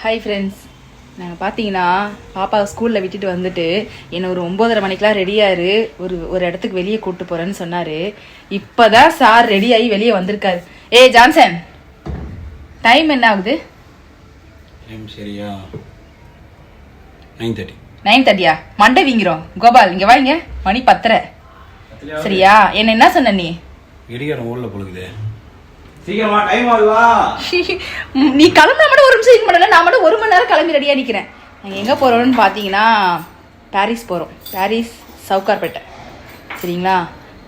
Hi friends, நாங்கள் பார்த்தீங்கன்னா பாப்பா ஸ்கூலில் விட்டுட்டு வந்துட்டு என்னை ஒரு 9:30 மணிக்கெலாம் ரெடியாரு ஒரு இடத்துக்கு வெளியே கூப்பிட்டு போகிறேன்னு சொன்னார். இப்போ தான் சார் ரெடி ஆகி வெளியே வந்திருக்காரு. ஜான்சன், டைம் என்ன ஆகுது? சரியா 9:30. 9:30யா? மண்டை வீங்கிறோம். கோபால் இங்கே வாங்க, மணி 10:30. சரியா? என்ன சொன்ன நீ? இடிகாரம் ஊரில் பொழுகுது. சீக்கிரமா டைம் ஆகுவா. நீ கிளம்புற மட்டும் ஒரு நிமிஷம் பண்ணல, நான் மட்டும் 1 மணி நேரம் கிளம்பி ரெடியாக நிற்கிறேன். நாங்கள் எங்கே போகிறோம்னு பார்த்தீங்கன்னா பாரிஸ் போகிறோம். பாரிஸ் சவுகார்பேட்டை. சரிங்களா?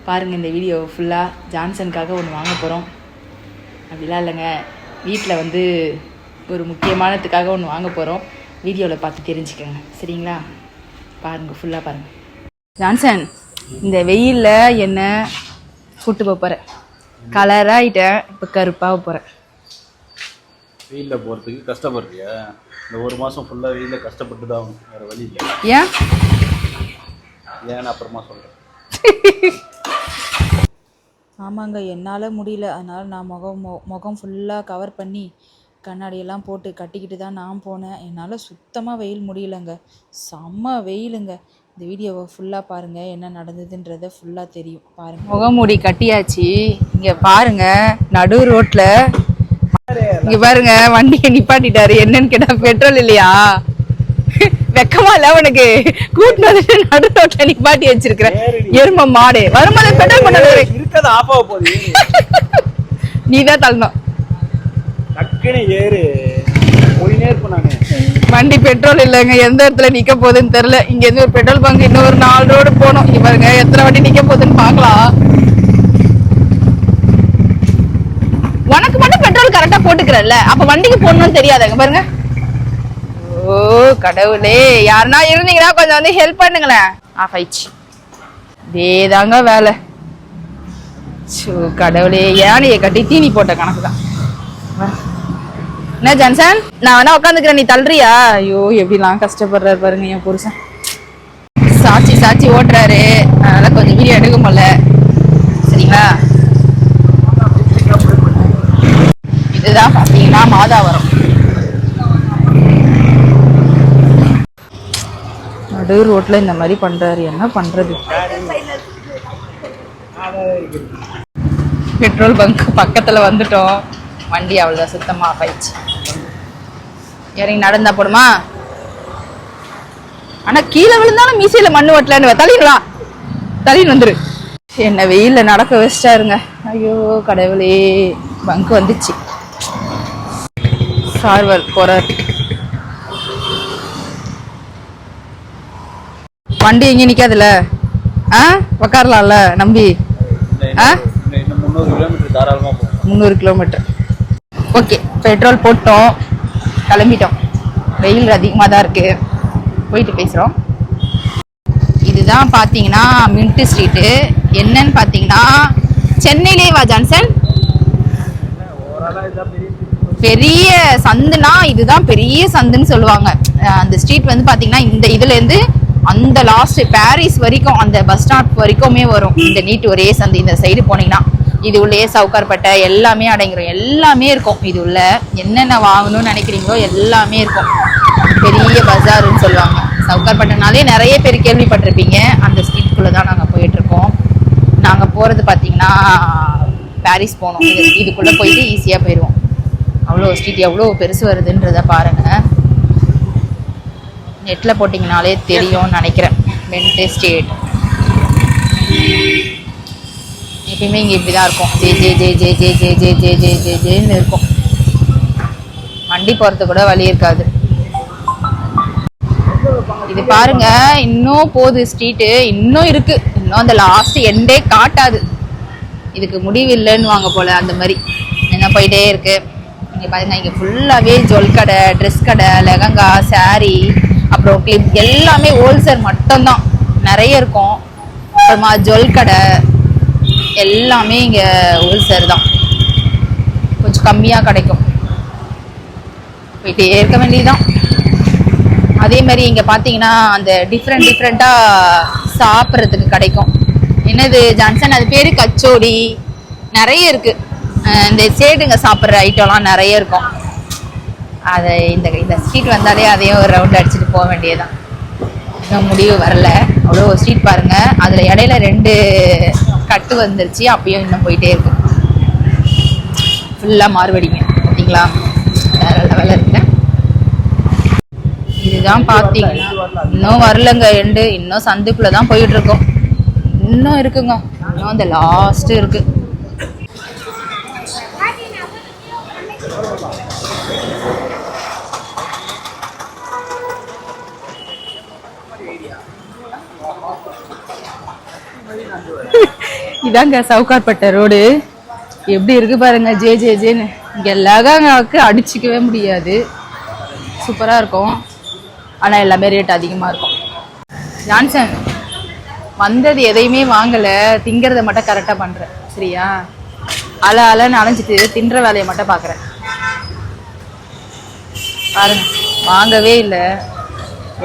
பாருங்கள் இந்த வீடியோ ஃபுல்லாக. ஜான்சனுக்காக ஒன்று வாங்க போகிறோம். அப்படிலாம் இல்லைங்க, வீட்டில் வந்து ஒரு முக்கியமானதுக்காக ஒன்று வாங்க போகிறோம். வீடியோவில் பார்த்து தெரிஞ்சுக்கோங்க. சரிங்களா? பாருங்கள், ஃபுல்லாக பாருங்கள். ஜான்சன், இந்த வெயிலில் என்ன கூட்டு போகிறேன். கலராகிட்டேன், இப்போ கருப்பாக போகிறேன். வெயிலில் போகிறதுக்கு கஷ்டப்படுறியா? இந்த 1 மாதம் ஃபுல்லாக வெயிலில் கஷ்டப்பட்டு தான் ஆகணும், வேறு வழி இல்லை. ஏன் அப்புறமா சொல்கிறேன். ஆமாங்க, என்னால் முடியல. அதனால் நான் முகம் ஃபுல்லாக கவர் பண்ணி கண்ணாடியெல்லாம் போட்டு கட்டிக்கிட்டு தான் நான் போனேன். என்னால் சுத்தமாக வெயில் முடியலைங்க. செம்ம வெயிலுங்க. இந்த வீடியோவை ஃபுல்லாக பாருங்கள், என்ன நடந்ததுன்றதை ஃபுல்லாக தெரியும். பாருங்கள், முகமூடி கட்டியாச்சு. இங்கே பாருங்கள், நடு ரோட்டில் இங்கே பாருங்க, வண்டியை நிப்பாட்டிட்டாரு. என்னன்னு கேட்டால் பெட்ரோல் இல்லையா? வெக்கமா இல்லை உனக்கு? கூட்டிட்டு வந்துட்டு நடு ரோட்டில் நிப்பாட்டி வச்சிருக்கிறேன். எரும மாடு வரும்போது பெட்ரோல் பண்ண இருக்கதை ஆஃப் ஆக போகுது. நீ தான் தள்ளணும். டக்குன்னு ஏறு போயினே இருப்பேன் நான். வண்டி பெட்ரோல் இல்லைங்க, எந்த இடத்துல நிக்க போகுதுன்னு தெரியல. இங்க இருந்து ஒரு பெட்ரோல் பங்க் இன்னும் ஒரு 4 ரோடு போகணும். இங்க பாருங்க எத்தனை வண்டி நிக்க போகுதுன்னு பாக்கலாம். உனக்கு மட்டும் பெட்ரோல் கரெக்டா போட்டுக்கிறல்ல, அப்ப வண்டிக்கு போடணும்னு தெரியாதுங்க. பாருங்க. ஓ கடவுளே, யாருன்னா இருந்தீங்கன்னா கொஞ்சம் வந்து ஹெல்ப் பண்ணுங்களேன். ஆஃப் ஆயிடுச்சு. இதேதாங்க வேலை. கடவுளே, யானையை கட்டி தீனி போட்ட கணக்கு தான். என்ன ஜான்சன், நான் வேணா உட்காந்துக்கிறேன், நீ தள்ளுறியா? ஐயோ எப்படிலாம் கஷ்டப்படுறாரு பாருங்க என் புருஷன். சாட்சி சாட்சி ஓட்டுறாரு, அதனால கொஞ்சம் வீடியோ எடுக்க முடியல. சரிங்களா? இதுதான் பார்த்தீங்கன்னா மாதாவரம். நடு ரோட்ல இந்த மாதிரி பண்றாரு, என்ன பண்றது? பெட்ரோல் பங்க் பக்கத்துல வந்துட்டோம். வண்டி அவ்வளோதான், சுத்தமாக ஆஃப் ஆயிடுச்சு. இறங்கி நடந்தா போடுமா? ஆனால் கீழே விழுந்தாலும் மீசையில் மண்ணு ஓட்டலான்னு தள்ளிடுவா, தள்ளின்னு வந்துரு. என்ன வெயிலில் நடக்க வச்சிட்டாருங்க. ஐயோ கடவுளே, பங்க் வந்துச்சு. சார்வர் போறார். வண்டி எங்கேயும் நிற்காதுல்ல? உக்காரலாம்ல நம்பி? 300 கிலோமீட்டர் தாராளமாக போகும். 300 கிலோமீட்டர். ஓகே, பெட்ரோல் போட்டோம், கிளம்பிட்டோம். வெயில் அதிகமாக தான் இருக்குது. போயிட்டு பேசுகிறோம். இதுதான் பார்த்தீங்கன்னா மின்ட் ஸ்ட்ரீட்டு. என்னன்னு பார்த்தீங்கன்னா சென்னையிலே வா ஜான்சன், பெரிய சந்துனா இதுதான் பெரிய சந்துன்னு சொல்லுவாங்க. அந்த ஸ்ட்ரீட் வந்து பார்த்தீங்கன்னா இந்த இதுலேருந்து அந்த லாஸ்ட் பாரிஸ் வரைக்கும், அந்த பஸ் ஸ்டாப் வரைக்குமே வரும் இந்த நீட் ஒரே சந்து. இந்த சைடு போனீங்கன்னா இது உள்ளே சவுகார்பேட்டை எல்லாமே அடங்கிடும், எல்லாமே இருக்கும். இது உள்ள என்னென்ன வாங்கணும்னு நினைக்கிறீங்களோ எல்லாமே இருக்கும். பெரிய பஜாருன்னு சொல்லுவாங்க. சவுகார்பேட்டைனாலே நிறைய பேர் கேள்விப்பட்டிருப்பீங்க. அந்த ஸ்ட்ரீட்குள்ளே தான் நாங்கள் போயிட்டுருக்கோம். நாங்கள் போகிறது பார்த்தீங்கன்னா பாரிஸ் போனோம். இதுக்குள்ளே போயிட்டு ஈஸியாக போயிடுவோம். அவ்வளோ ஸ்ட்ரீட் எவ்வளோ பெருசு வருதுன்றதை பாருங்கள். நெட்டில் போட்டிங்கனாலே தெரியும்னு நினைக்கிறேன். மின்ட் ஸ்ட்ரீட் எப்பயுமே இங்கே இப்படி தான் இருக்கும். J J J J J J J J J J ஜேன்னு இருக்கும். வண்டி போகிறது கூட வழி இருக்காது. இது பாருங்க, இன்னும் போகுது ஸ்ட்ரீட்டு, இன்னும் இருக்கு. இன்னும் அந்த லாஸ்ட் எண்டே காட்டாது. இதுக்கு முடிவு இல்லைன்னு வாங்க போல, அந்த மாதிரி என்ன போயிட்டே இருக்கு. இங்கே பாருங்க, இங்கே ஃபுல்லாகவே ஜுவல் கடை, ட்ரெஸ் கடை, லெஹங்கா, சாரீ, அப்புறம் கிளிப் எல்லாமே ஹோல்சேல் மட்டும்தான் நிறைய இருக்கும். அப்புறமா ஜுவல் கடை எல்லாமே இங்கே ஹோல்சேல் தான், கொஞ்சம் கம்மியாக கிடைக்கும். போயிட்டே இருக்க வேண்டியதுதான். அதே மாதிரி இங்கே பார்த்தீங்கன்னா அந்த டிஃப்ரெண்ட்டாக சாப்பிட்றதுக்கு கிடைக்கும். என்னது ஜான்சன், அது பேர் கச்சோடி. நிறைய இருக்குது. இந்த சேடுங்க சாப்பிட்ற ஐட்டம்லாம் நிறைய இருக்கும். அதை இந்த ஸ்ட்ரீட் வந்தாலே அதையும் ஒரு ரவுண்ட் அடிச்சுட்டு போக வேண்டியதுதான். இன்னும் முடிவு வரல. அவ்வளோ ஸ்ட்ரீட் பாருங்க, அதில் இடையில 2 கட்டு வந்துருச்சு. அப்பயும் இன்னும் போயிட்டே இருக்கு. ஃபுல்லாக மாறுபடிங்க பார்த்தீங்களா, வேற லெவலில் இருக்கு. இதுதான் பார்த்தீங்கன்னா இன்னும் வரலங்க எண்டு. இன்னும் சந்துக்குள்ள தான் போயிட்டு இருக்கோம். இன்னும் இருக்குங்க, இன்னும் அந்த லாஸ்ட் இருக்கு. இதாங்க சவுகார்பேட்டை ரோடு. எப்படி இருக்கு பாருங்க, ஜேன்னு இங்க லகாங்காவுக்கு அடிச்சுக்கவே முடியாது. சூப்பரா இருக்கும். ஆனா எல்லாமே ரேட் அதிகமா இருக்கும். ஜான்சன் வந்தது எதையுமே வாங்கல, திங்கிறத மட்டும் கரெக்டா பண்றேன் சரியா. அலைன்னு அலைஞ்சிட்டு தின்ற வேலையை மட்டும் பாக்குறேன். பாருங்க, வாங்கவே இல்லை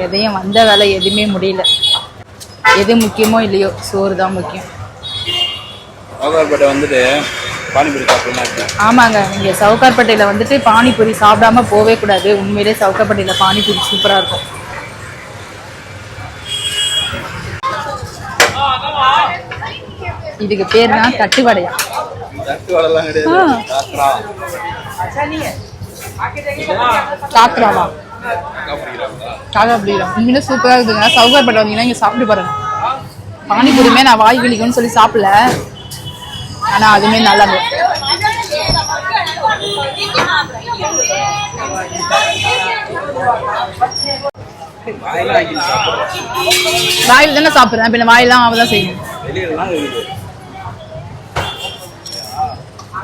எதையும். வந்த வேலை எதுவுமே முடியல. எது முக்கியமோ இல்லையோ, சோறு தான் முக்கியம். சவுகார்பேட்டை வந்துட்டு பானிபூரி சாப்பிடலாம். ஆமாங்க, இங்கே சவுகார்பேட்டையில் வந்துட்டு பானிபூரி சாப்பிடாம போவே கூடாது. உண்மையிலே சவுகார்பேட்டையில் பானிபூரி சூப்பராக இருக்கும். இதுக்கு பேர்னா தட்டு வடையா? தட்டு வடைலாம் கிடையாது, காக்கராவா? காக்காபுரிலாம் உண்மையிலே சூப்பராக இருக்குதுங்க. சவுகார்பேட்டை வந்தீங்கன்னா இங்கே சாப்பிட்டு பாருங்க. பானிபூரியுமே நான் வாய் வலிக்கும்னு சொல்லி சாப்பிடல, ஆனால் அதுவுமே நல்லா இருக்கும். வாயில் தானே சாப்பிட்றேன், பின்ன வாயில் தான் அவதான் செய்யணும்.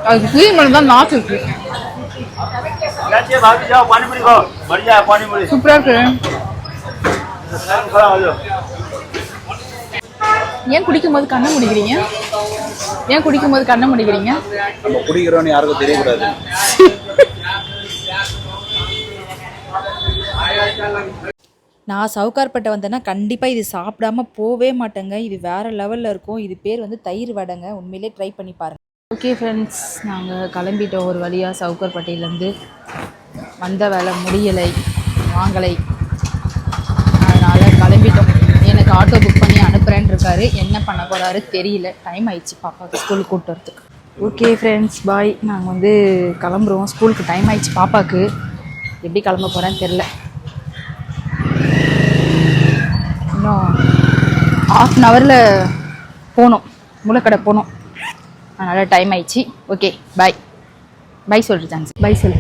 அதுக்கு கிளீன் பண்ண தான் நாக்கு இருக்கு. சூப்பரா இருக்கு. ஏன் குடிக்கும் போது கண்ணை முடிக்கிறீங்க? ஏன் குடிக்கும் போது கண்ணை முடிக்கிறீங்க? நம்ம குடிக்கிறோன்னு யாருக்கும் தெரியக்கூடாது. நான் சவுகார்பேட்டை வந்தேன்னா கண்டிப்பாக இது சாப்பிடாம போவே மாட்டேங்க. இது வேறு லெவலில் இருக்கும். இது பேர் வந்து தயிர் வடைங்க. உண்மையிலே ட்ரை பண்ணி பாருங்கள். ஓகே ஃப்ரெண்ட்ஸ், நாங்கள் கிளம்பிட்டோம் ஒரு வழியாக. சவுகார்பேட்டையிலேருந்து வந்த வேலை முடியலை, வாங்கலை, அதனால் கிளம்பிட்டோம். எனக்கு ஆட்டோ புக் பண்ணி அனுப்புகிறேன்னு இருக்காரு. என்ன பண்ண போகிறாரு தெரியல. டைம் ஆயிடுச்சு பாப்பாவுக்கு ஸ்கூலுக்கு கூப்பிட்டு வரதுக்கு. ஓகே ஃப்ரெண்ட்ஸ், பாய். நாங்கள் வந்து கிளம்புறோம். ஸ்கூலுக்கு டைம் ஆயிடுச்சு பாப்பாவுக்கு. எப்படி கிளம்ப போகிறேன்னு தெரில. இன்னும் 1/2 ஹவரில் போகணும், முளைக்கடை போகணும். அதனால் டைம் ஆயிடுச்சு. Okay bye. பாய் சொல்கிறேன். சான்ஸ் பாய் சொல்லு.